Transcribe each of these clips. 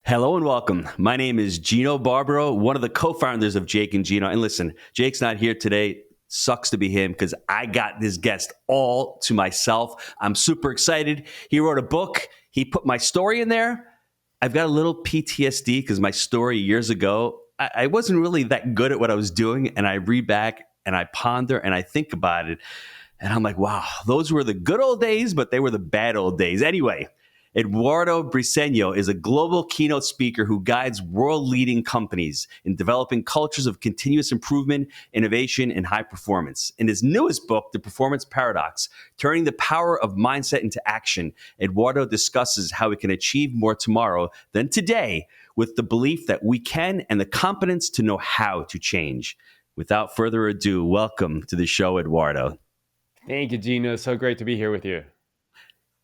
Hello and welcome. My name is Gino Barbaro, one of the co-founders of Jake and Gino. And listen, Jake's not here today. Sucks to be him because I got this guest all to myself. I'm super excited. He wrote a book. He put my story in there. I've got a little PTSD because my story years ago, I wasn't really that good at what I was doing. And I read back and I ponder and I think about it. And I'm like, wow, those were the good old days, but they were the bad old days. Anyway, Eduardo Briceño is a global keynote speaker who guides world-leading companies in developing cultures of continuous improvement, innovation, and high performance. In his newest book, The Performance Paradox, Turning the Power of Mindset into Action, Eduardo discusses how we can achieve more tomorrow than today with the belief that we can and the competence to know how to change. Without further ado, welcome to the show, Eduardo. Thank you, Gino. So great to be here with you.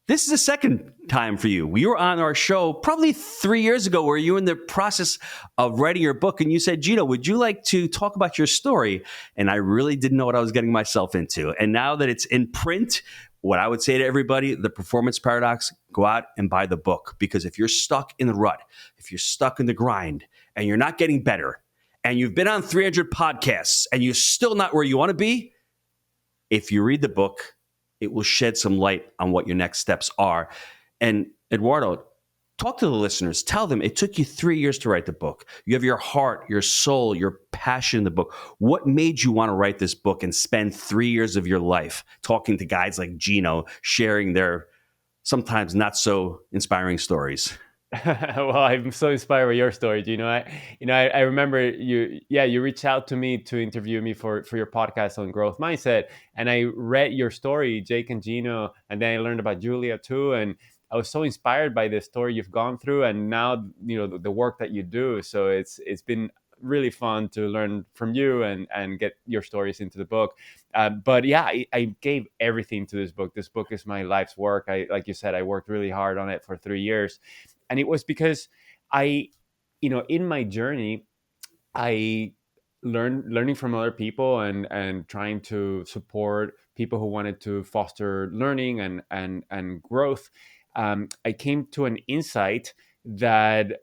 This is the second time for you. You were on our show probably 3 years ago where you were in the process of writing your book and you said, Gino, would you like to talk about your story? And I really didn't know what I was getting myself into. And now that it's in print, what I would say to everybody, The Performance Paradox, go out and buy the book. Because if you're stuck in the rut, if you're stuck in the grind and you're not getting better and you've been on 300 podcasts and you're still not where you want to be, if you read the book, it will shed some light on what your next steps are. And Eduardo, talk to the listeners. Tell them it took you 3 years to write the book. You have your heart, your soul, your passion in the book. What made you want to write this book and spend 3 years of your life talking to guys like Gino, sharing their sometimes not so inspiring stories? Well, I'm so inspired by your story, Gino. I remember you. Yeah, you reached out to me to interview me for your podcast on growth mindset, and I read your story, Jake and Gino, and then I learned about Julia too, and I was so inspired by the story you've gone through, and now the work that you do. So it's been really fun to learn from you and get your stories into the book. But yeah, I gave everything to this book. This book is my life's work. Like you said, I worked really hard on it for 3 years. And it was because in my journey, I learning from other people and trying to support people who wanted to foster learning and growth. I came to an insight that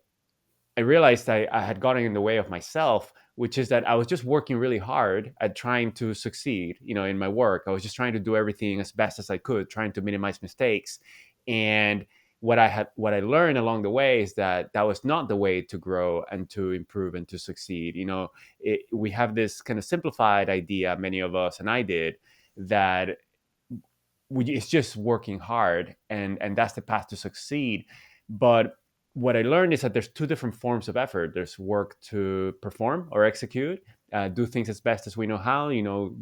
I realized I had gotten in the way of myself, which is that I was just working really hard at trying to succeed, in my work. I was just trying to do everything as best as I could, trying to minimize mistakes. And what I learned along the way is that was not the way to grow and to improve and to succeed. We have this kind of simplified idea, many of us, and I did, that it's just working hard and that's the path to succeed. But what I learned is that there's two different forms of effort. There's work to perform or execute, do things as best as we know how,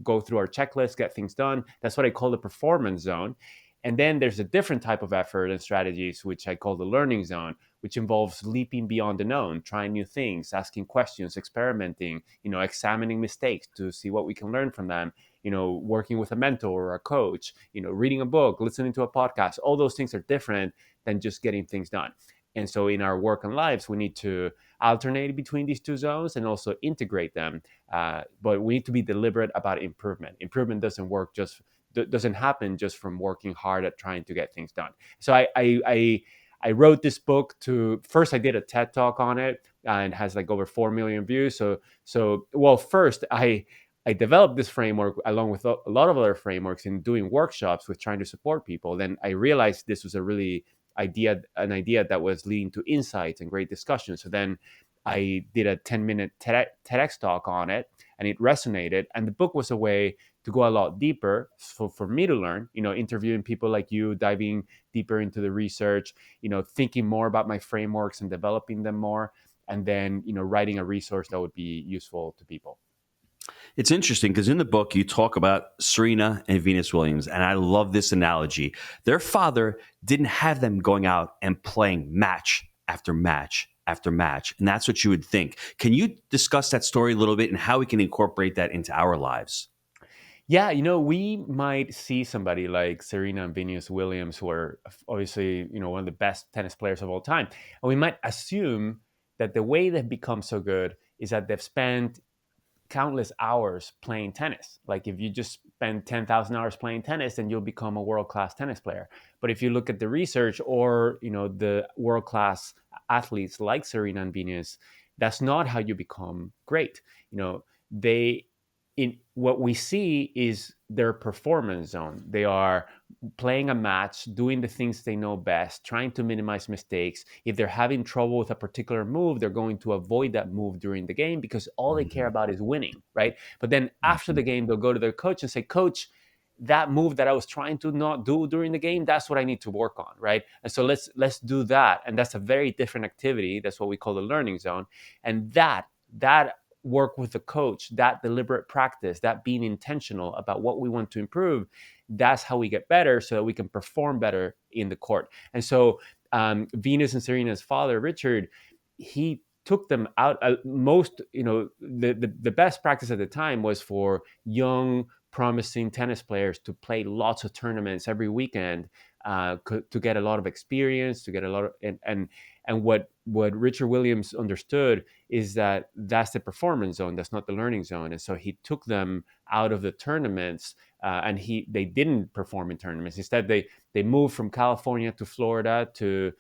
go through our checklist, get things done. That's what I call the performance zone. And then there's a different type of effort and strategies, which I call the learning zone, which involves leaping beyond the known, trying new things, asking questions, experimenting, examining mistakes to see what we can learn from them, working with a mentor or a coach, reading a book, listening to a podcast. All those things are different than just getting things done. And so in our work and lives, we need to alternate between these two zones and also integrate them. But we need to be deliberate about improvement. Improvement doesn't happen just from working hard at trying to get things done. So I wrote this book first I did a TED talk on it, and it has like over 4 million views. First I developed this framework along with a lot of other frameworks in doing workshops with trying to support people. Then I realized this was an idea that was leading to insights and great discussions. So then I did a 10-minute TEDx talk on it, and it resonated. And the book was a way to go a lot deeper for me to learn, interviewing people like you, diving deeper into the research, thinking more about my frameworks and developing them more, and then, writing a resource that would be useful to people. It's interesting because in the book, you talk about Serena and Venus Williams, and I love this analogy. Their father didn't have them going out and playing match after match after match, and that's what you would think. Can you discuss that story a little bit and how we can incorporate that into our lives? Yeah, we might see somebody like Serena and Venus Williams, who are obviously, one of the best tennis players of all time. And we might assume that the way they've become so good is that they've spent countless hours playing tennis. Like if you just spend 10,000 hours playing tennis, then you'll become a world-class tennis player. But if you look at the research or, the world-class athletes like Serena and Venus, that's not how you become great. They in what we see is their performance zone. They are playing a match, doing the things they know best, trying to minimize mistakes. If they're having trouble with a particular move, they're going to avoid that move during the game because all they care about is winning, right? But then after the game, they'll go to their coach and say, Coach, that move that I was trying to not do during the game, that's what I need to work on, right? And so let's do that. And that's a very different activity. That's what we call the learning zone. And that work with the coach, that deliberate practice, that being intentional about what we want to improve, that's how we get better so that we can perform better in the court. And so Venus and Serena's father, Richard, he took them out. The best practice at the time was for young, promising tennis players to play lots of tournaments every weekend, to get a lot of experience, to get a lot of and what Richard Williams understood is that that's the performance zone, that's not the learning zone. And so he took them out of the tournaments, and they didn't perform in tournaments. Instead, they moved from California to Florida to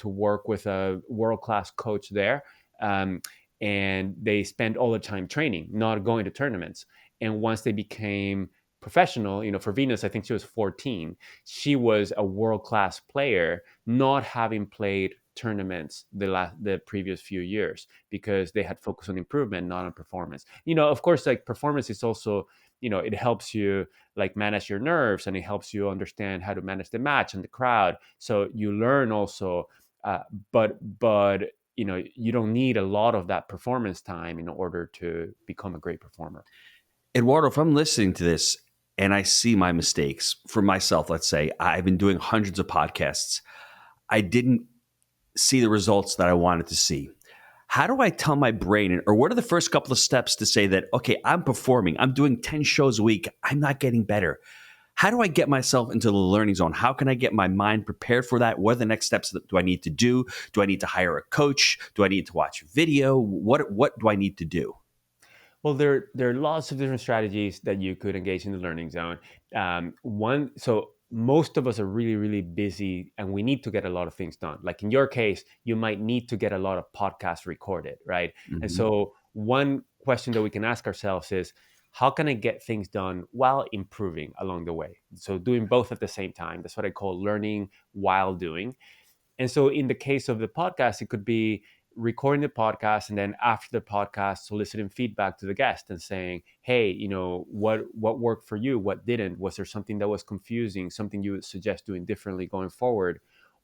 work with a world-class coach there, and they spent all the time training, not going to tournaments. And once they became professional, for Venus, I think she was 14. She was a world-class player, not having played tournaments the previous few years because they had focused on improvement, not on performance. Of course, like performance is also, it helps you like manage your nerves, and it helps you understand how to manage the match and the crowd. So you learn also, but you don't need a lot of that performance time in order to become a great performer. Eduardo, if I'm listening to this and I see my mistakes for myself, let's say I've been doing hundreds of podcasts, I didn't see the results that I wanted to see. How do I tell my brain, or what are the first couple of steps to say that, okay, I'm performing, I'm doing 10 shows a week, I'm not getting better? How do I get myself into the learning zone? How can I get my mind prepared for that? What are the next steps that do I need to do? Do I need to hire a coach? Do I need to watch a video? What do I need to do? Well, there are lots of different strategies that you could engage in the learning zone. So most of us are really, really busy, and we need to get a lot of things done. Like in your case, you might need to get a lot of podcasts recorded, right? Mm-hmm. And so one question that we can ask ourselves is, how can I get things done while improving along the way? So doing both at the same time. That's what I call learning while doing. And so in the case of the podcast, it could be recording the podcast and then after the podcast soliciting feedback to the guest and saying, hey, what worked for you, what didn't, was there something that was confusing, something you would suggest doing differently going forward?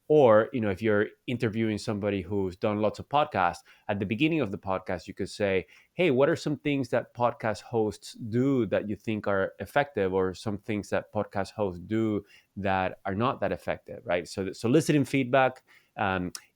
Or if you're interviewing somebody who's done lots of podcasts, at the beginning of the podcast you could say, hey, what are some things that podcast hosts do that you think are effective, or some things that podcast hosts do that are not that effective, right? So soliciting feedback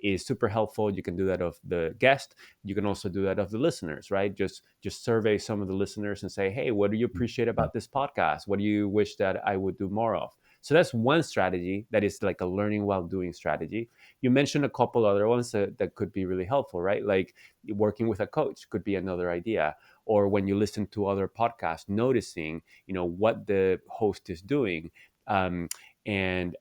is super helpful. You can do that of the guest. You can also do that of the listeners, right? Just survey some of the listeners and say, hey, what do you appreciate about this podcast? What do you wish that I would do more of? So that's one strategy that is like a learning while doing strategy. You mentioned a couple other ones that could be really helpful, right? Like working with a coach could be another idea. Or when you listen to other podcasts, noticing, what the host is doing, and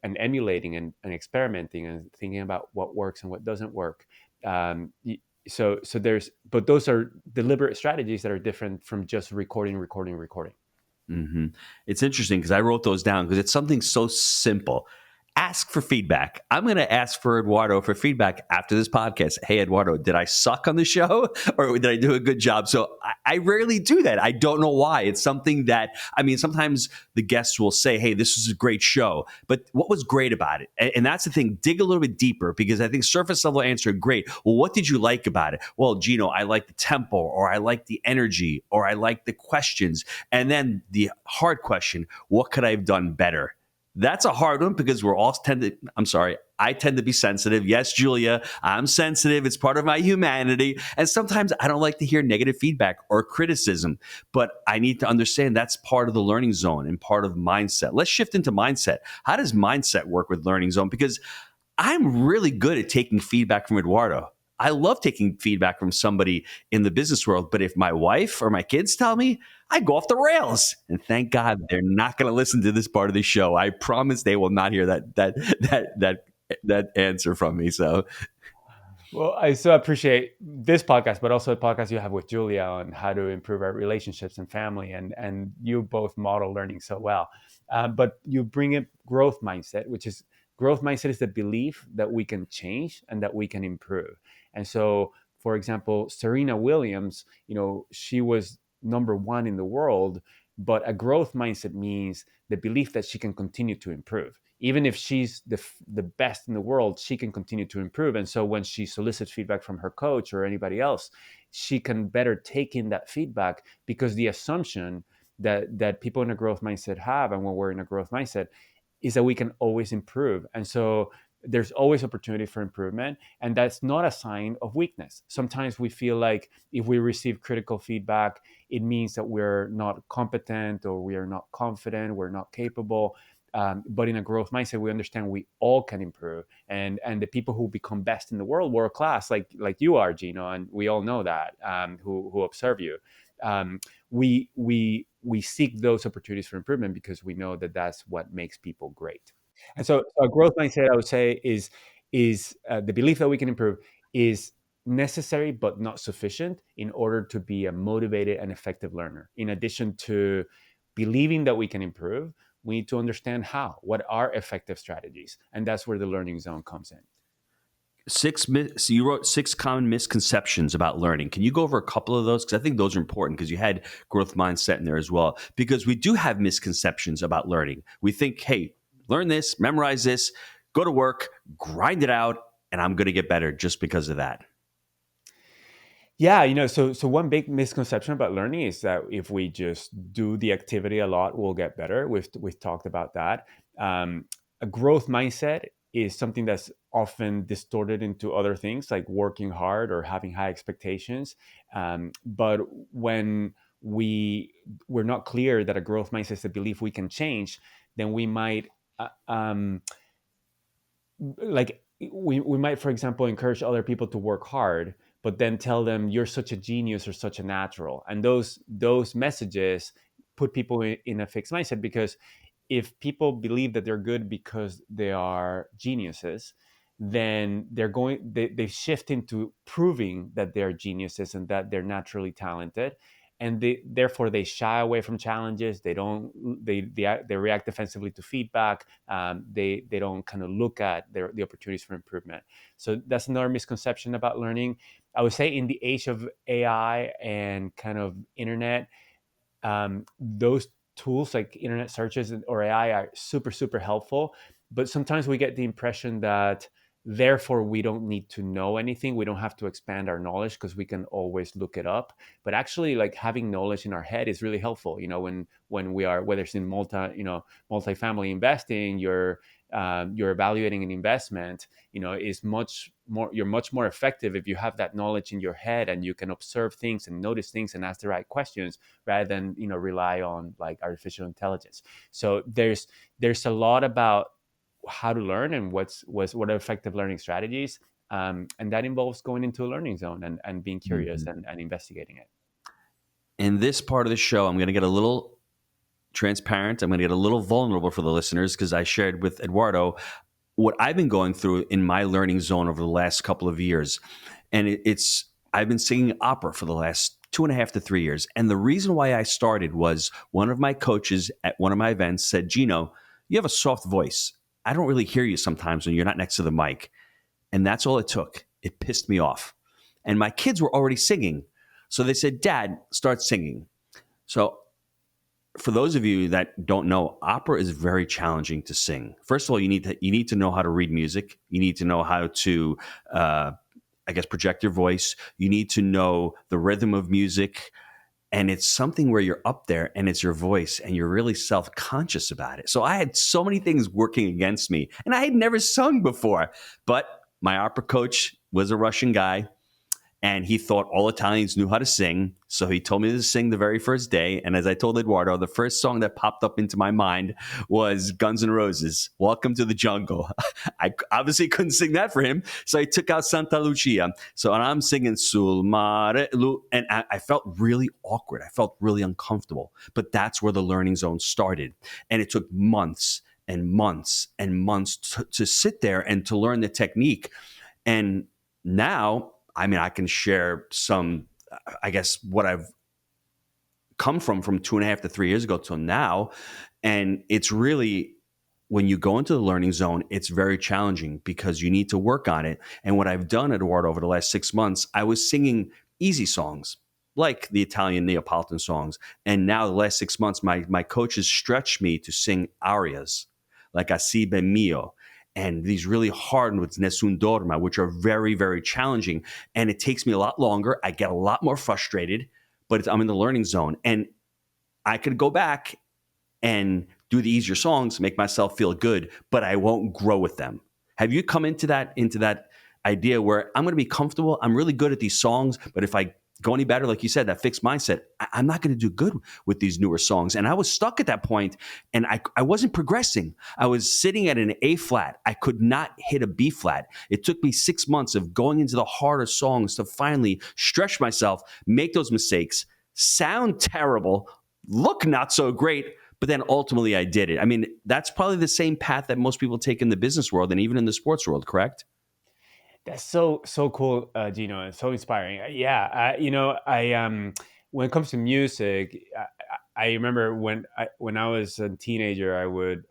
emulating and experimenting and thinking about what works and what doesn't work. So those are deliberate strategies that are different from just recording. Mm-hmm. It's interesting because I wrote those down because it's something so simple. Ask for feedback. I'm going to ask for Eduardo for feedback after this podcast. Hey, Eduardo, did I suck on the show or did I do a good job? So I rarely do that. I don't know why. It's something that, sometimes the guests will say, hey, this is a great show, but what was great about it? And that's the thing. Dig a little bit deeper, because I think surface level answer, great. Well, what did you like about it? Well, Gino, I like the tempo, or I like the energy, or I like the questions. And then the hard question, what could I have done better? That's a hard one because I tend to be sensitive. Yes, Julia, I'm sensitive. It's part of my humanity. And sometimes I don't like to hear negative feedback or criticism, but I need to understand that's part of the learning zone and part of mindset. Let's shift into mindset. How does mindset work with learning zone? Because I'm really good at taking feedback from Eduardo. I love taking feedback from somebody in the business world. But if my wife or my kids tell me, I go off the rails. And thank God they're not going to listen to this part of the show. I promise they will not hear that answer from me. So Well, I so appreciate this podcast, but also the podcast you have with Julia on how to improve our relationships and family, and you both model learning so well. But you bring up growth mindset, which is growth mindset is the belief that we can change and that we can improve. And so, for example, Serena Williams, she was number one in the world, but a growth mindset means the belief that she can continue to improve. Even if she's the best in the world, she can continue to improve. And so when she solicits feedback from her coach or anybody else, she can better take in that feedback, because the assumption that people in a growth mindset have, and when we're in a growth mindset, is that we can always improve. And so there's always opportunity for improvement, and that's not a sign of weakness. Sometimes we feel like if we receive critical feedback, it means that we're not competent, or we are not confident, we're not capable. But in a growth mindset, we understand we all can improve, and the people who become best in the world, world class, like you are, Gino, and we all know that, who observe you. Um, we seek those opportunities for improvement because we know that that's what makes people great. And so a growth mindset, I would say, is the belief that we can improve is necessary but not sufficient in order to be a motivated and effective learner. In addition to believing that we can improve, we need to understand how. What are effective strategies? And that's where the learning zone comes in. so you wrote 6 common misconceptions about learning. Can you go over a couple of those? Because I think those are important, because you had growth mindset in there as well. Because we do have misconceptions about learning. We think, hey, learn this, memorize this, go to work, grind it out, and I'm going to get better just because of that. Yeah, so one big misconception about learning is that if we just do the activity a lot, we'll get better. We've talked about that. A growth mindset is something that's often distorted into other things like working hard or having high expectations. But when we're not clear that a growth mindset is a belief we can change, then we might like we might, for example, encourage other people to work hard, but then tell them you're such a genius or such a natural, and those messages put people in a fixed mindset. Because if people believe that they're good because they are geniuses, then they shift into proving that they're geniuses and that they're naturally talented, and therefore they shy away from challenges. They react defensively to feedback. They don't kind of look at the opportunities for improvement. So that's another misconception about learning. I would say in the age of AI and kind of internet, those tools like internet searches or AI are super, super helpful. But sometimes we get the impression that therefore we don't need to know anything. We don't have to expand our knowledge because we can always look it up. But actually, like, having knowledge in our head is really helpful. When we are, whether it's in multifamily investing, you're evaluating an investment, is much more, you're much more effective if you have that knowledge in your head and you can observe things and notice things and ask the right questions, rather than rely on like artificial intelligence. So there's a lot about how to learn and what are effective learning strategies, and that involves going into a learning zone and being curious and investigating it. In this part of the show, I'm going to get a little transparent. I'm going to get a little vulnerable for the listeners, because I shared with Eduardo what I've been going through in my learning zone over the last couple of years. And I've been singing opera for the last 2.5 to 3 years. And the reason why I started was one of my coaches at one of my events said, Gino, you have a soft voice. I don't really hear you sometimes when you're not next to the mic. And that's all it took. It pissed me off. And my kids were already singing. So they said, Dad, start singing. So for those of you that don't know, opera is very challenging to sing. First of all, you need to know how to read music. You need to know how to, project your voice. You need to know the rhythm of music. And it's something where you're up there and it's your voice and you're really self-conscious about it. So I had so many things working against me, and I had never sung before. But my opera coach was a Russian guy, And he thought all Italians knew how to sing. So he told me to sing the very first day. And as I told Eduardo, the first song that popped up into my mind was Guns N' Roses, Welcome to the Jungle. I obviously couldn't sing that for him. So I took out Santa Lucia. So and I'm singing Sul Mare, and I felt really awkward. I felt really uncomfortable. But that's where the learning zone started. And it took months and months and months to sit there and to learn the technique. And now, I mean, I can share some, I guess, what I've come from 2.5 to 3 years ago till now. And it's really, when you go into the learning zone, it's very challenging because you need to work on it. And what I've done, Eduardo, over the last 6 months, I was singing easy songs like the Italian Neapolitan songs. And now the last 6 months, my coaches stretched me to sing arias like Asibe Mio, and these really hard ones, Nessun Dorma, which are very, very challenging. And it takes me a lot longer. I get a lot more frustrated, but I'm in the learning zone. And I could go back and do the easier songs, make myself feel good, but I won't grow with them. Have you come into that idea where I'm going to be comfortable? I'm really good at these songs, but if I go any better, like you said, that fixed mindset, I'm not going to do good with these newer songs. And I was stuck at that point, and I wasn't progressing. I was sitting at an A flat. I could not hit a B flat. It took me 6 months of going into the harder songs to finally stretch myself, make those mistakes, sound terrible, look not so great, but then ultimately I did it. I mean, that's probably the same path that most people take in the business world and even in the sports world, correct? That's so cool, Gino, and so inspiring. I when it comes to music, I remember when I was a teenager, I would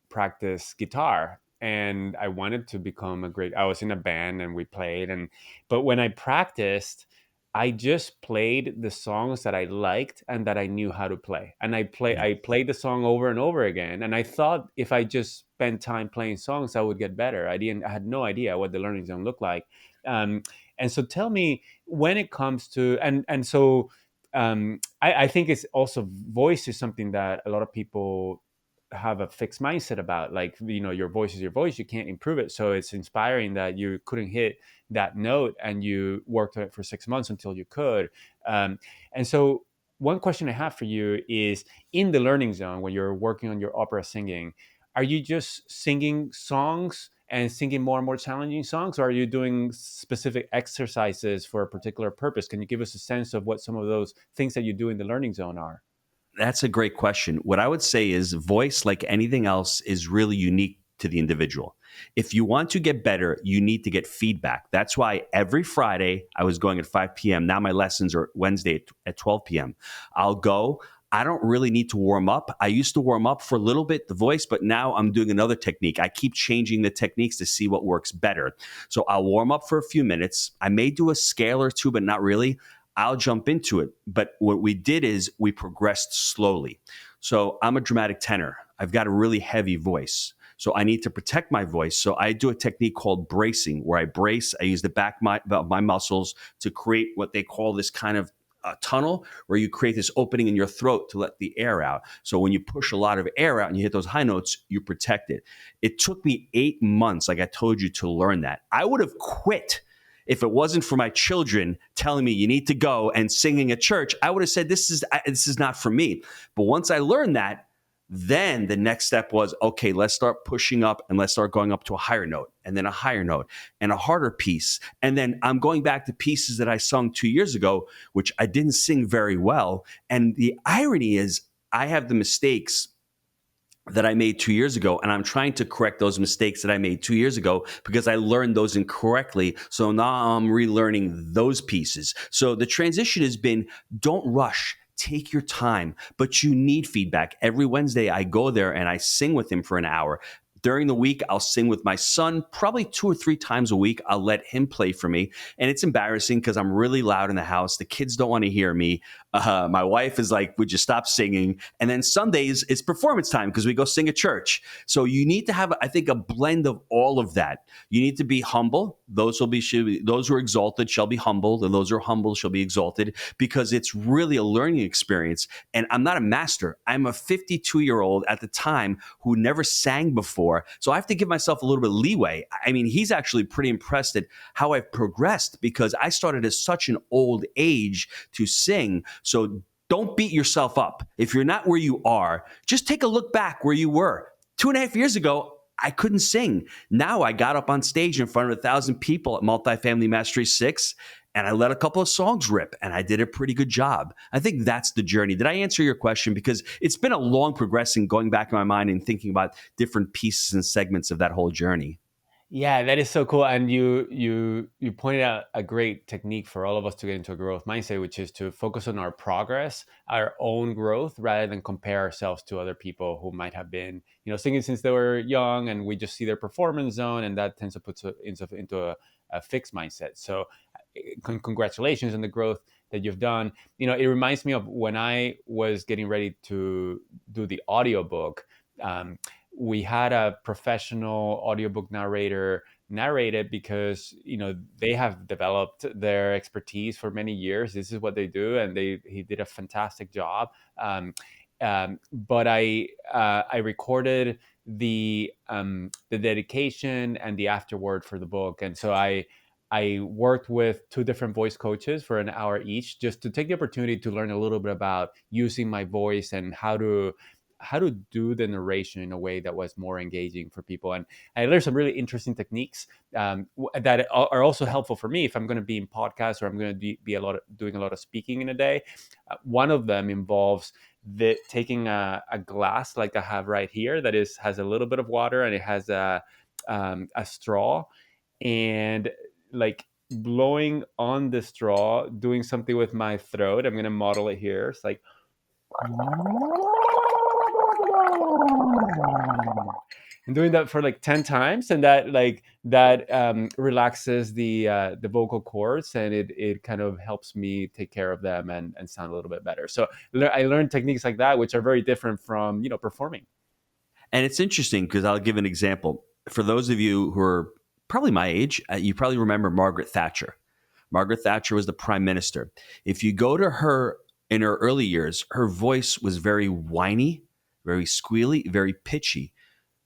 practice guitar, and I wanted to become a great. I was in a band, and we played, but when I practiced, I just played the songs that I liked and that I knew how to play, and Yeah. I played the song over and over again, and I thought if I just spent time playing songs, I would get better. I had no idea what the learning zone looked like. Um, and so tell me, when it comes to, I think it's also, voice is something that a lot of people have a fixed mindset about. Like, your voice is your voice, you can't improve it. So it's inspiring that you couldn't hit that note and you worked on it for 6 months until you could. And so one question I have for you is, in the learning zone, when you're working on your opera singing, are you just singing songs and singing more and more challenging songs, or are you doing specific exercises for a particular purpose? Can you give us a sense of what some of those things that you do in the learning zone are? That's a great question. What I would say is voice, like anything else, is really unique to the individual. If you want to get better, you need to get feedback. That's why every Friday I was going at 5 p.m. Now my lessons are Wednesday at 12 p.m. I'll go. I don't really need to warm up. I used to warm up for a little bit, the voice, but now I'm doing another technique. I keep changing the techniques to see what works better. So I'll warm up for a few minutes. I may do a scale or two, but not really. I'll jump into it. But what we did is we progressed slowly. So I'm a dramatic tenor. I've got a really heavy voice. So I need to protect my voice. So I do a technique called bracing, where I brace. I use the back of my muscles to create what they call this kind of tunnel, where you create this opening in your throat to let the air out. So when you push a lot of air out and you hit those high notes, you protect it. It took me 8 months, like I told you, to learn that. I would have quit if it wasn't for my children telling me you need to go and singing at church. I would have said this is not for me. But once I learned that, then the next step was, okay, let's start pushing up and let's start going up to a higher note, and then a higher note and a harder piece. And then I'm going back to pieces that I sung 2 years ago, which I didn't sing very well. And the irony is, I have the mistakes that I made 2 years ago, and I'm trying to correct those mistakes that I made 2 years ago because I learned those incorrectly. So now I'm relearning those pieces. So the transition has been, don't rush. Take your time, but you need feedback. Every Wednesday, I go there and I sing with him for an hour. During the week, I'll sing with my son probably 2 or 3 times a week. I'll let him play for me. And it's embarrassing because I'm really loud in the house. The kids don't want to hear me. My wife is like, would you stop singing? And then Sundays, it's performance time because we go sing at church. So you need to have, I think, a blend of all of that. You need to be humble. Those who are exalted shall be humbled, and those who are humble shall be exalted, because it's really a learning experience. And I'm not a master. I'm a 52-year-old at the time who never sang before. So I have to give myself a little bit of leeway. I mean, he's actually pretty impressed at how I've progressed because I started at such an old age to sing. So don't beat yourself up. If you're not where you are, just take a look back where you were. 2.5 years ago, I couldn't sing. Now I got up on stage in front of 1,000 people at Multifamily Mastery 6, and I let a couple of songs rip, and I did a pretty good job. I think that's the journey. Did I answer your question? Because it's been a long progressing, going back in my mind and thinking about different pieces and segments of that whole journey. Yeah, that is so cool. And you pointed out a great technique for all of us to get into a growth mindset, which is to focus on our progress, our own growth, rather than compare ourselves to other people who might have been, singing since they were young, and we just see their performance zone, and that tends to put into a fixed mindset. So, congratulations on the growth that you've done. It reminds me of when I was getting ready to do the audiobook. We had a professional audiobook narrator narrate it because they have developed their expertise for many years. This is what they do, and he did a fantastic job. But I recorded the dedication and the afterword for the book, and so I worked with two different voice coaches for an hour each, just to take the opportunity to learn a little bit about using my voice and how to do the narration in a way that was more engaging for people. And I learned some really interesting techniques that are also helpful for me if I'm going to be in podcasts or I'm going to be doing a lot of speaking in a day. One of them involves taking a glass like I have right here that has a little bit of water, and it has a straw, and like blowing on the straw, doing something with my throat. I'm going to model it here. It's like, and doing that for like 10 times, and that relaxes the vocal cords, and it kind of helps me take care of them and sound a little bit better. So I learned techniques like that, which are very different from performing. And it's interesting because I'll give an example. For those of you who are probably my age, you probably remember Margaret Thatcher. Margaret Thatcher was the prime minister. If you go to her in her early years, her voice was very whiny, very squealy, very pitchy.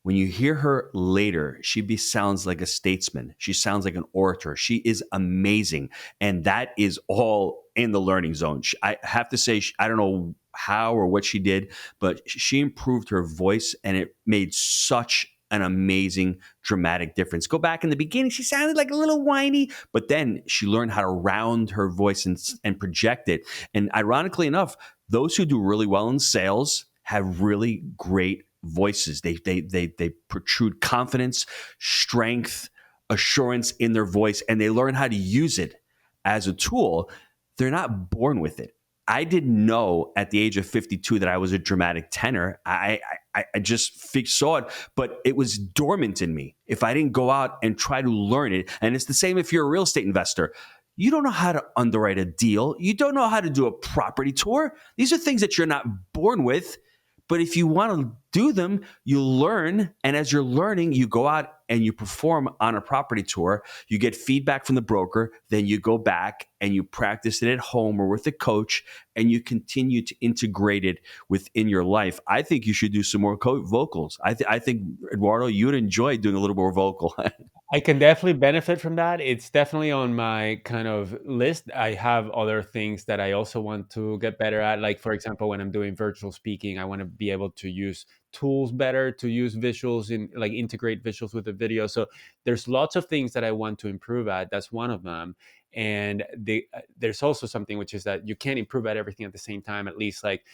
When you hear her later, sounds like a statesman. She sounds like an orator. She is amazing. And that is all in the learning zone. I have to say, I don't know how or what she did, but she improved her voice, and it made such an amazing dramatic difference. Go back in the beginning, she sounded like a little whiny, but then she learned how to round her voice and project it. And ironically enough, those who do really well in sales have really great voices. They protrude confidence, strength, assurance in their voice, and they learn how to use it as a tool. They're not born with it. I didn't know at the age of 52 that I was a dramatic tenor. I just saw it, but it was dormant in me. If I didn't go out and try to learn it, and it's the same if you're a real estate investor. You don't know how to underwrite a deal. You don't know how to do a property tour. These are things that you're not born with. But if you want to do them, you learn. And as you're learning, you go out and you perform on a property tour. You get feedback from the broker. Then you go back and you practice it at home or with a coach, and you continue to integrate it within your life. I think you should do some more vocals. I think, Eduardo, you'd enjoy doing a little more vocal. I can definitely benefit from that. It's definitely on my kind of list. I have other things that I also want to get better at. Like, for example, when I'm doing virtual speaking, I want to be able to use tools better, to use visuals in like integrate visuals with the video. So there's lots of things that I want to improve at. That's one of them. And there's also something, which is that you can't improve at everything at the same time. At least, like,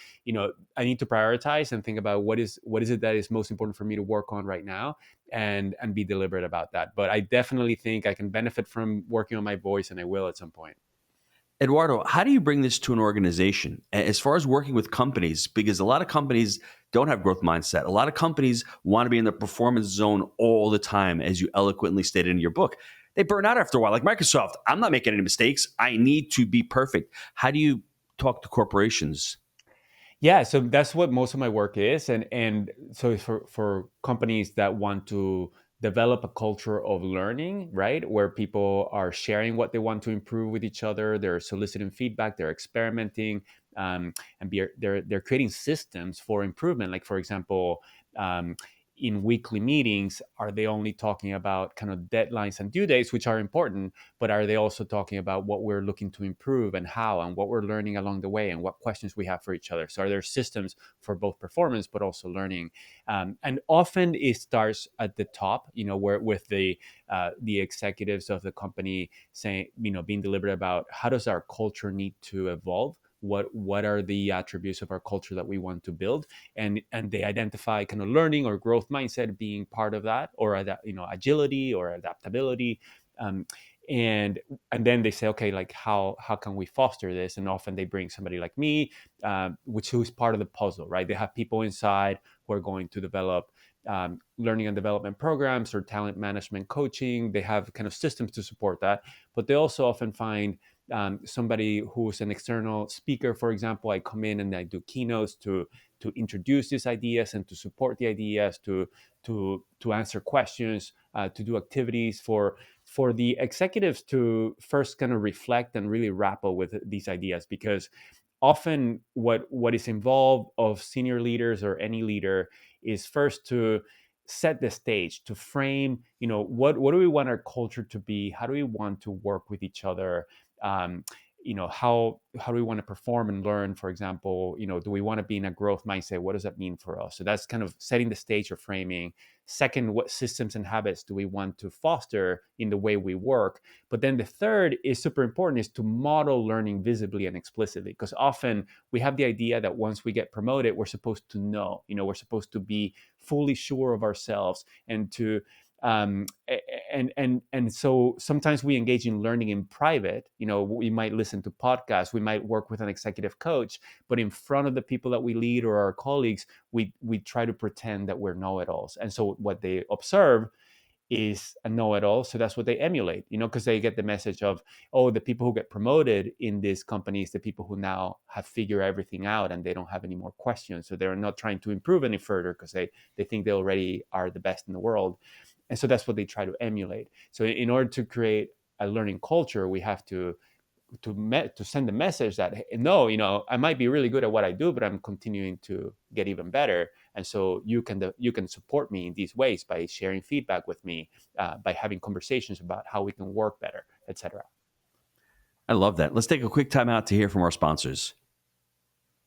I need to prioritize and think about what is it that is most important for me to work on right now, and be deliberate about that. But I definitely think I can benefit from working on my voice, and I will at some point. Eduardo, how do you bring this to an organization as far as working with companies? Because a lot of companies don't have growth mindset. A lot of companies want to be in the performance zone all the time, as you eloquently stated in your book. They burn out after a while. Like Microsoft, I'm not making any mistakes. I need to be perfect. How do you talk to corporations? Yeah, so that's what most of my work is, and so for companies that want to develop a culture of learning, right, where people are sharing what they want to improve with each other, they're soliciting feedback, they're experimenting, they're creating systems for improvement. Like for example, um, in weekly meetings, are they only talking about kind of deadlines and due dates, which are important, but are they also talking about what we're looking to improve and how and what we're learning along the way and what questions we have for each other? So are there systems for both performance but also learning? And often it starts at the top, where with the executives of the company saying, being deliberate about how does our culture need to evolve. What are the attributes of our culture that we want to build, and they identify kind of learning or growth mindset being part of that, or that, agility or adaptability, um, and and then they say, okay, like how can we foster this? And often they bring somebody like me, who's part of the puzzle, right? They have people inside who are going to develop learning and development programs or talent management coaching. They have kind of systems to support that, but they also often find somebody who's an external speaker. For example, I come in and I do keynotes to introduce these ideas and to support the ideas, to answer questions, to do activities for the executives to first kind of reflect and really grapple with these ideas. Because often what is involved of senior leaders or any leader is first to set the stage, to frame, what do we want our culture to be, how do we want to work with each other, um, how do we want to perform and learn? For example, do we want to be in a growth mindset? What does that mean for us? So that's kind of setting the stage or framing. Second, what systems and habits do we want to foster in the way we work? But then the third is super important, is to model learning visibly and explicitly. Because often we have the idea that once we get promoted, we're supposed to know, we're supposed to be fully sure of ourselves, and to and so sometimes we engage in learning in private. We might listen to podcasts, we might work with an executive coach, but in front of the people that we lead or our colleagues, we try to pretend that we're know-it-alls. And so what they observe is a know-it-all, so that's what they emulate, because they get the message of, oh, the people who get promoted in these companies, the people who now have figured everything out and they don't have any more questions, so they're not trying to improve any further because they think they already are the best in the world. And so that's what they try to emulate. So in order to create a learning culture, we have to send the message that, hey, no, I might be really good at what I do, but I'm continuing to get even better. And so you can support me in these ways by sharing feedback with me, by having conversations about how we can work better, etc. I love that. Let's take a quick time out to hear from our sponsors.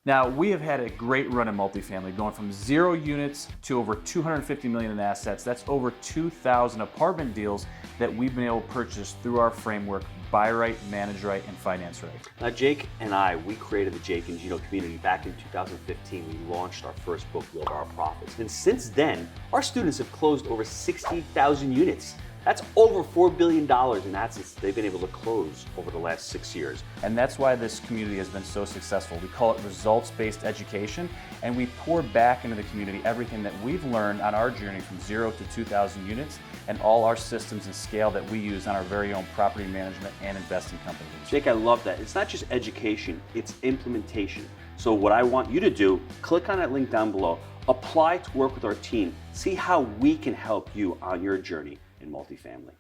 Now, we have had a great run in multifamily, going from 0 units to over 250 million in assets. That's over 2,000 apartment deals that we've been able to purchase through our framework: buy right, manage right, and finance right. Now, Jake and I, we created the Jake and Gino community back in 2015. We launched our first book, Build Our Profits. And since then, our students have closed over 60,000 units. That's over $4 billion in assets they've been able to close over the last 6 years. And that's why this community has been so successful. We call it results-based education, and we pour back into the community everything that we've learned on our journey from 0 to 2,000 units, and all our systems and scale that we use on our very own property management and investing companies. Jake, I love that. It's not just education, it's implementation. So what I want you to do, click on that link down below, apply to work with our team, see how we can help you on your journey in multifamily.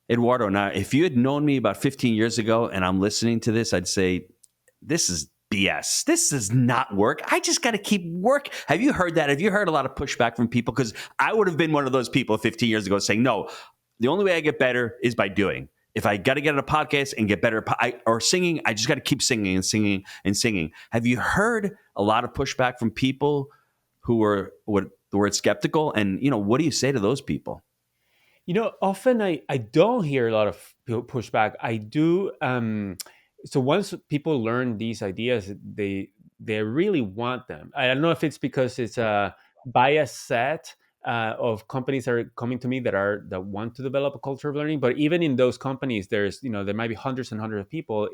Eduardo, now, if you had known me about 15 years ago and I'm listening to this, I'd say, this is BS. This does not work. I just got to keep work. Have you heard that? Have you heard a lot of pushback from people? Because I would have been one of those people 15 years ago saying, no, the only way I get better is by doing. If I got to get on a podcast and get better or singing, I just got to keep singing and singing and singing. Have you heard a lot of pushback from people who were the word skeptical? And, what do you say to those people? Often I don't hear a lot of pushback. I do. So once people learn these ideas, they really want them. I don't know if it's because it's a bias set of companies that are coming to me that want to develop a culture of learning. But even in those companies, there's there might be hundreds and hundreds of people.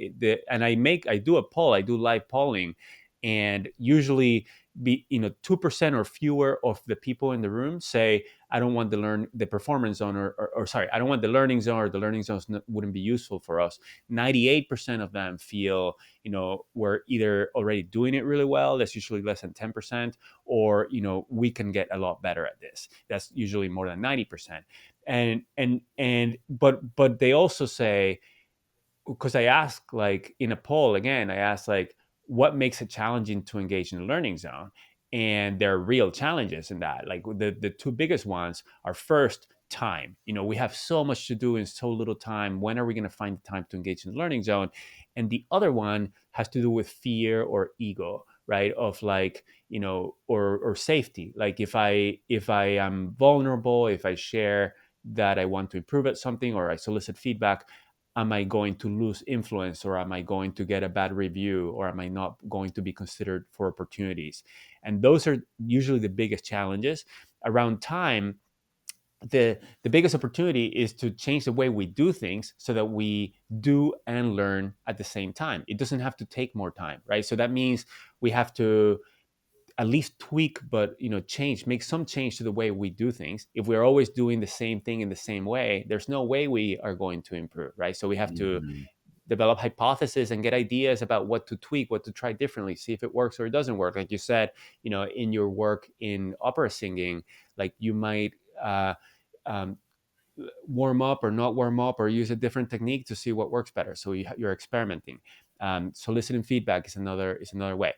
And I do a poll. I do live polling, and usually 2% or fewer of the people in the room say, I don't want the performance zone, or sorry, I don't want the learning zone, or the learning zones wouldn't be useful for us. 98% of them feel, we're either already doing it really well, that's usually less than 10%, or, we can get a lot better at this. That's usually more than 90%. But they also say, because I ask, like in a poll again, I ask like, what makes it challenging to engage in the learning zone? And there are real challenges in that. Like the two biggest ones are, first, time. We have so much to do in so little time. When are we going to find the time to engage in the learning zone? And the other one has to do with fear or ego, right? Of like, or safety. Like if I am vulnerable, if I share that I want to improve at something, or I solicit feedback, am I going to lose influence, or am I going to get a bad review, or am I not going to be considered for opportunities? And those are usually the biggest challenges. Around time, the biggest opportunity is to change the way we do things so that we do and learn at the same time. It doesn't have to take more time, right? So that means we have to at least tweak, but make some change to the way we do things. If we're always doing the same thing in the same way, there's no way we are going to improve, right? So we have to develop hypotheses and get ideas about what to tweak, what to try differently, see if it works or it doesn't work. Like you said, in your work in opera singing, like you might um, warm up or not warm up, or use a different technique to see what works better. So you're experimenting. Soliciting feedback is another way.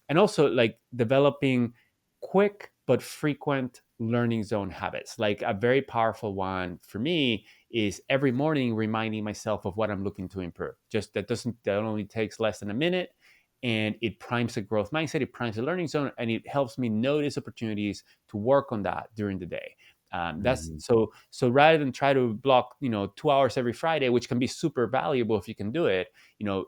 And also like developing quick but frequent learning zone habits. Like a very powerful one for me is every morning reminding myself of what I'm looking to improve. Just that only takes less than a minute, and it primes a growth mindset, it primes the learning zone, and it helps me notice opportunities to work on that during the day. That's so rather than try to block 2 hours every Friday, which can be super valuable if you can do it,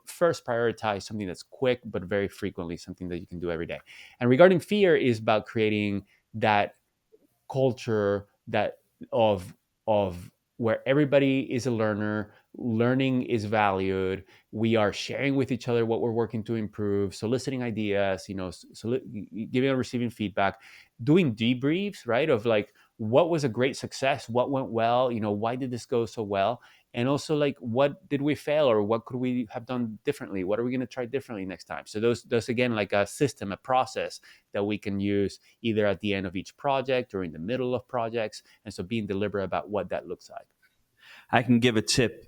first prioritize something that's quick but very frequently, something that you can do every day. And regarding fear, is about creating that culture that of where everybody is a learner, learning is valued, we are sharing with each other what we're working to improve, soliciting ideas, giving and receiving feedback, doing debriefs, right? Of like, what was a great success, what went well, why did this go so well? And also like, what did we fail, or what could we have done differently? What are we going to try differently next time? So those again, like a system, a process that we can use either at the end of each project or in the middle of projects. And so being deliberate about what that looks like. I can give a tip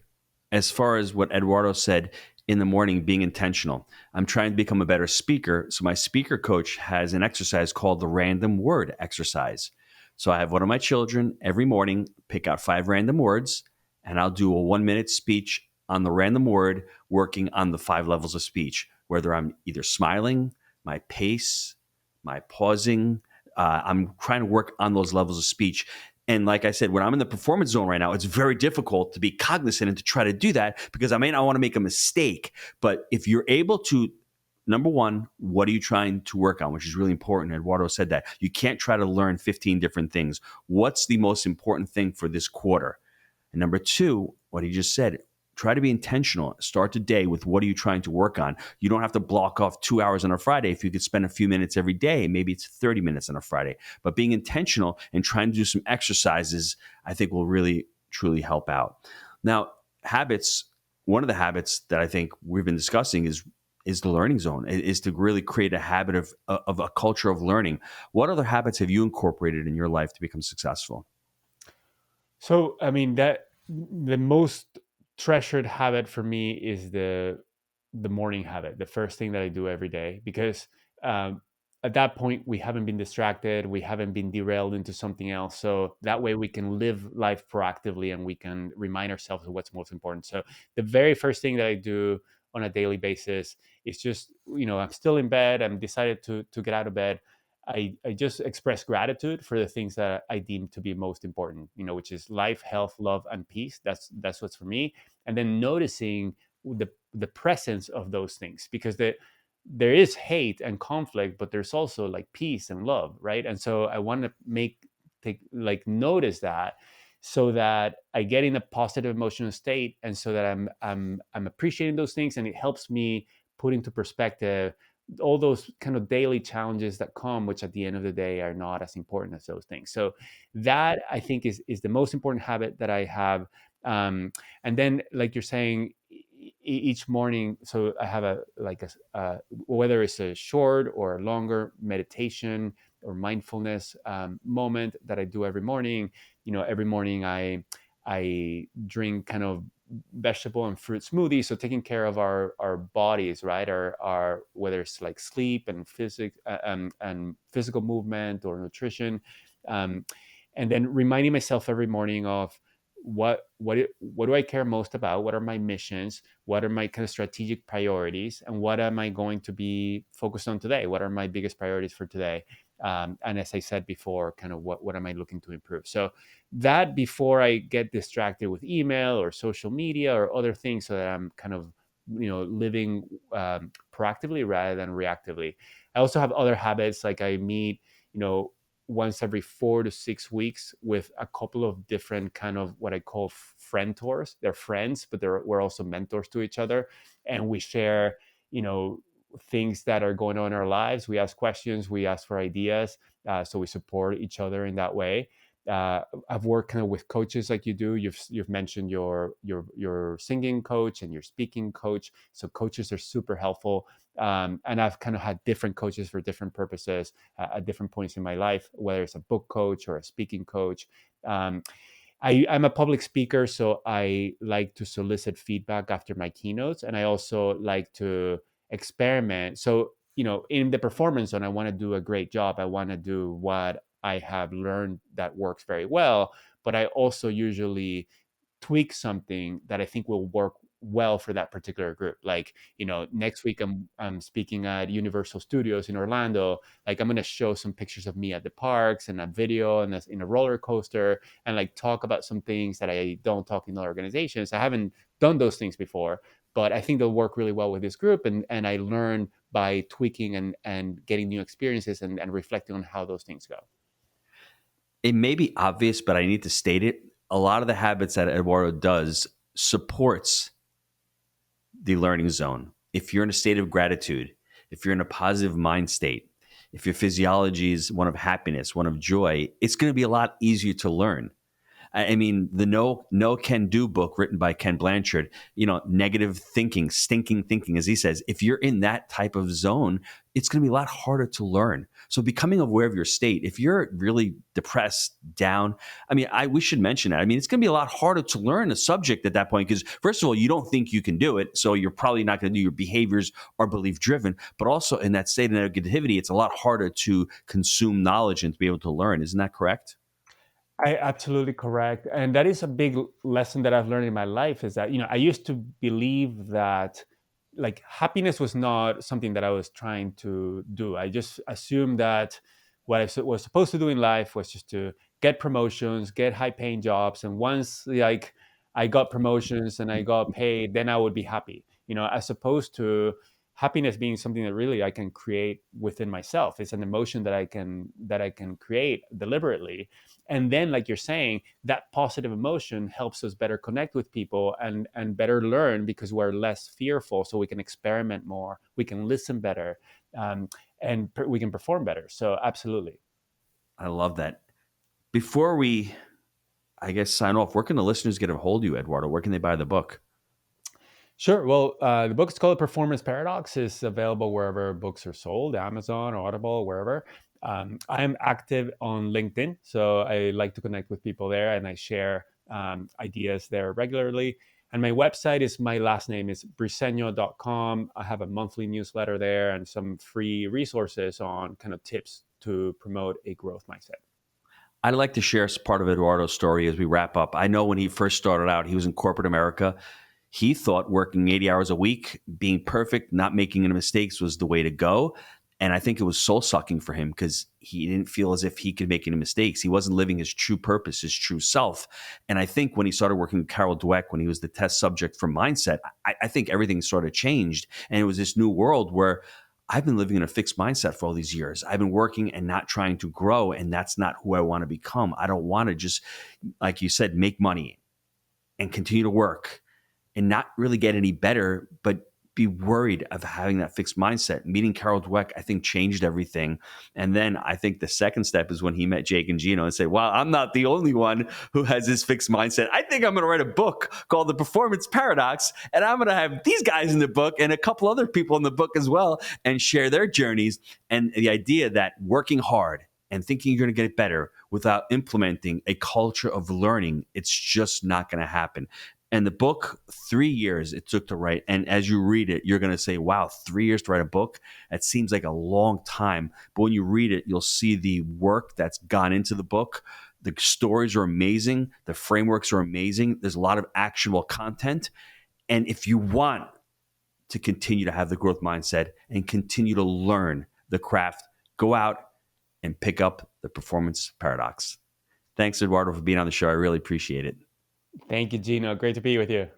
as far as what Eduardo said in the morning, being intentional. I'm trying to become a better speaker. So my speaker coach has an exercise called the random word exercise. So I have one of my children every morning pick out 5 random words, and I'll do a 1-minute speech on the random word, working on the 5 levels of speech, whether I'm either smiling, my pace, my pausing. I'm trying to work on those levels of speech. And like I said, when I'm in the performance zone right now, it's very difficult to be cognizant and to try to do that, because I may not want to make a mistake. But if you're able to, number one, what are you trying to work on, which is really important. Eduardo said that. You can't try to learn 15 different things. What's the most important thing for this quarter? And number two, what he just said, try to be intentional. Start the day with what are you trying to work on. You don't have to block off 2 hours on a Friday. If you could spend a few minutes every day, maybe it's 30 minutes on a Friday. But being intentional and trying to do some exercises, I think will really, truly help out. Now, habits, one of the habits that I think we've been discussing is the learning zone, is to really create a habit of a culture of learning. What other habits have you incorporated in your life to become successful? So, I mean, that the most treasured habit for me is the morning habit, the first thing that I do every day, because at that point we haven't been distracted, we haven't been derailed into something else. So that way we can live life proactively and we can remind ourselves of what's most important. So the very first thing that I do on a daily basis is just, I'm still in bed, I'm decided to get out of bed. I just express gratitude for the things that I deem to be most important, which is life, health, love, and peace. That's what's for me. And then noticing the presence of those things, because there is hate and conflict, but there's also like peace and love, right? And so I want to notice that, so that I get in a positive emotional state, and so that I'm appreciating those things, and it helps me put into perspective all those kind of daily challenges that come, which at the end of the day are not as important as those things. So that, I think, is the most important habit that I have. And then, like you're saying, each morning, so I have whether it's a short or longer meditation or mindfulness moment that I do every morning. Every morning I drink kind of vegetable and fruit smoothies. So taking care of our bodies, right? Our whether it's like sleep and physical movement or nutrition, and then reminding myself every morning of what do I care most about? What are my missions? What are my kind of strategic priorities? And what am I going to be focused on today? What are my biggest priorities for today? And as I said before, kind of what am I looking to improve? So that before I get distracted with email or social media or other things, so that I'm kind of living proactively rather than reactively. I also have other habits, like I meet once every 4 to 6 weeks with a couple of different kind of what I call friend tours. They're friends, but we're also mentors to each other, and we share things that are going on in our lives. We ask questions, we ask for ideas, so we support each other in that way. I've worked kind of with coaches like you do. You've mentioned your singing coach and your speaking coach. So coaches are super helpful. And I've kind of had different coaches for different purposes at different points in my life, whether it's a book coach or a speaking coach. I'm a public speaker, so I like to solicit feedback after my keynotes, and I also like to experiment. So, in the performance zone, I want to do a great job. I want to do what I have learned that works very well, but I also usually tweak something that I think will work well for that particular group. Like, next week I'm speaking at Universal Studios in Orlando. Like, I'm going to show some pictures of me at the parks and a video and in a roller coaster, and like talk about some things that I don't talk in other organizations. I haven't done those things before, but I think they'll work really well with this group. And I learn by tweaking and getting new experiences and reflecting on how those things go. It may be obvious, but I need to state it. A lot of the habits that Eduardo does supports the learning zone. If you're in a state of gratitude, if you're in a positive mind state, if your physiology is one of happiness, one of joy, it's going to be a lot easier to learn. I mean, the No Can Do book written by Ken Blanchard, negative thinking, stinking thinking, as he says, if you're in that type of zone, it's going to be a lot harder to learn. So becoming aware of your state, if you're really depressed, down, we should mention that. It's going to be a lot harder to learn a subject at that point, because first of all, you don't think you can do it. So you're probably not going to do. Your behaviors are belief driven, but also in that state of negativity, it's a lot harder to consume knowledge and to be able to learn. Isn't that correct? Absolutely correct. And that is a big lesson that I've learned in my life, is that, I used to believe that like happiness was not something that I was trying to do. I just assumed that what I was supposed to do in life was just to get promotions, get high paying jobs. And once like I got promotions and I got paid, then I would be happy, as opposed to happiness being something that really I can create within myself. It's an emotion that I can create deliberately. And then, like you're saying, that positive emotion helps us better connect with people and better learn, because we're less fearful. So we can experiment more, we can listen better, and we can perform better. So absolutely. I love that. Before we, sign off, where can the listeners get a hold of you, Eduardo? Where can they buy the book? Sure. Well, the book is called Performance Paradox. It's available wherever books are sold, Amazon or Audible, wherever. I am active on LinkedIn, so I like to connect with people there, and I share ideas there regularly. And my website is, my last name is briceño.com. I have a monthly newsletter there and some free resources on kind of tips to promote a growth mindset. I'd like to share part of Eduardo's story as we wrap up. I know when he first started out, he was in corporate America. He thought working 80 hours a week, being perfect, not making any mistakes was the way to go. And I think it was soul-sucking for him, because he didn't feel as if he could make any mistakes. He wasn't living his true purpose, his true self. And I think when he started working with Carol Dweck, when he was the test subject for Mindset, I think everything sort of changed. And it was this new world where I've been living in a fixed mindset for all these years. I've been working and not trying to grow, and that's not who I want to become. I don't want to just, like you said, make money and continue to work and not really get any better, but be worried of having that fixed mindset. Meeting Carol Dweck, I think, changed everything. And then I think the second step is when he met Jake and Gino and said, wow, I'm not the only one who has this fixed mindset. I think I'm going to write a book called The Performance Paradox, and I'm going to have these guys in the book and a couple other people in the book as well and share their journeys. And the idea that working hard and thinking you're going to get it better without implementing a culture of learning, it's just not going to happen. And the book, 3 years it took to write. And as you read it, you're going to say, wow, 3 years to write a book? That seems like a long time. But when you read it, you'll see the work that's gone into the book. The stories are amazing. The frameworks are amazing. There's a lot of actionable content. And if you want to continue to have the growth mindset and continue to learn the craft, go out and pick up The Performance Paradox. Thanks, Eduardo, for being on the show. I really appreciate it. Thank you, Gino. Great to be with you.